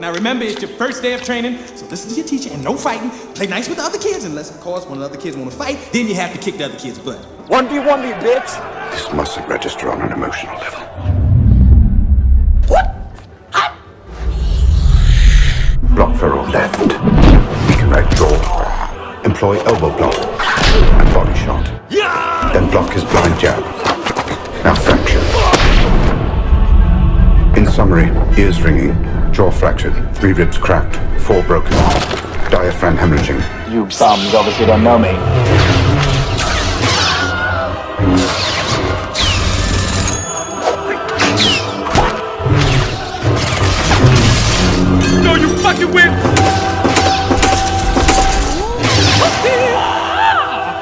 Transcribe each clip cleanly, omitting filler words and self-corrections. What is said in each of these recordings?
Now remember, it's your first day of training, so listen to your teacher and no fighting. Play nice with the other kids, unless, of course, one of the other kids want to fight, then you have to kick the other kid's butt. 1v1 me, bitch! This mustn't register on an emotional level. What? Block ferrule left. Weaken right jaw. Employ elbow block and body shot. Yeah! Then block his blind jab. Now fracture. In summary, ears ringing, jaw fractured, 3 ribs cracked, 4 broken, diaphragm hemorrhaging. You bums obviously don't know me. No, you fucking win!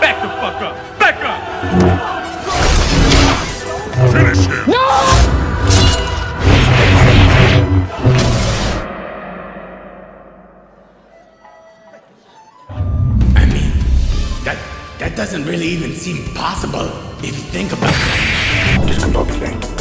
Back the fuck up! Back up! Finish him! No! I mean, that doesn't really even seem possible if you think about it. Discombobulate.